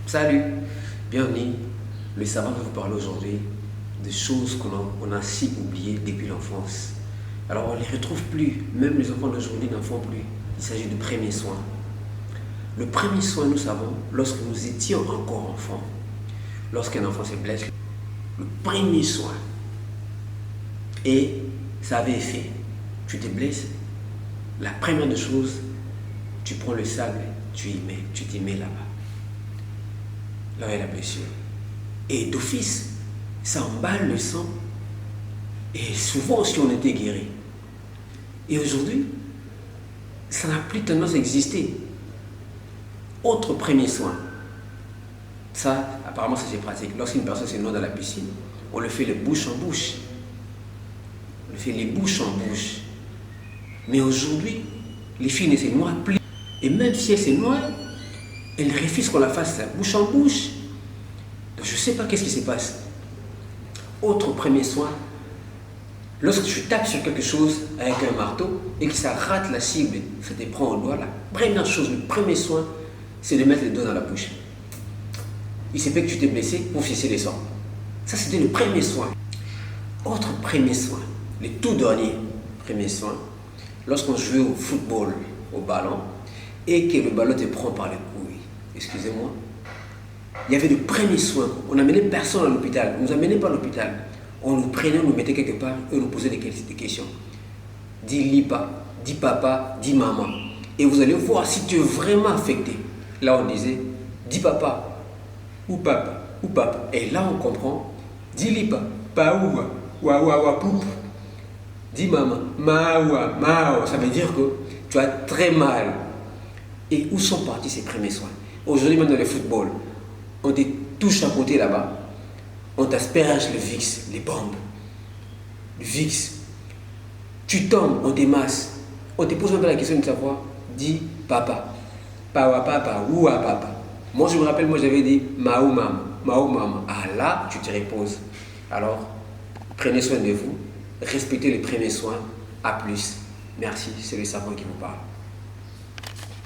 Salut, bienvenue. Le savant va vous parler aujourd'hui de choses qu'on a si oubliées depuis l'enfance. Alors on ne les retrouve plus, même les enfants d'aujourd'hui n'en font plus. Il s'agit de premiers soins. Le premier soin, nous savons, lorsque nous étions encore enfants, lorsqu'un enfant se blesse, le premier soin, et ça avait effet. Tu te blesses, la première des choses, tu prends le sable, tu t'y mets là-bas. Là où est la blessure. Et d'office, ça emballe le sang. Et souvent aussi on était guéri. Et aujourd'hui, ça n'a plus tendance à exister. Autre premier soin. Ça, apparemment, ça c'est pratique. Lorsqu'une personne se noie dans la piscine, on le fait de bouche en bouche. On le fait les bouches en bouche. Mais aujourd'hui, les filles ne se noient plus. Et même si elles se noient, elles refusent qu'on la fasse bouche en bouche. Donc je ne sais pas qu'est-ce qui se passe. Autre premier soin, lorsque tu tapes sur quelque chose avec un marteau et que ça rate la cible, ça te prend au doigt, la première chose, le premier soin, c'est de mettre les doigts dans la bouche. Il se peut que tu t'es blessé pour fisser les sangs. Ça, c'était le premier soin. Autre premier soin, le tout dernier premier soin, lorsqu'on joue au football, au ballon, et que le ballon te prend par les couilles, excusez-moi, il y avait de premiers soins. On n'amenait personne à l'hôpital, on ne nous amenait pas à l'hôpital. On nous prenait, on nous mettait quelque part et on nous posait des questions. Dis lipa, dis papa, dis maman. Et vous allez voir si tu es vraiment affecté. Là, on disait, dis papa, ou papa, ou papa. Et là, on comprend, dis lipa, paoua, wawa, poup. Dis maman, mawa, mao. Ça veut dire que tu as très mal. Et où sont partis ces premiers soins? Aujourd'hui, même dans le football, on te touche à côté là-bas, on t'asperge le VIX, les bombes, le VIX. Tu tombes, on te masse. On te pose même la question de savoir, dis papa, pawa papa, ouah papa. Moi je me rappelle, moi j'avais dit maou maman, maou maman. Ah là, tu te reposes. Alors, prenez soin de vous, respectez les premiers soins. À plus. Merci, c'est le savant qui vous parle.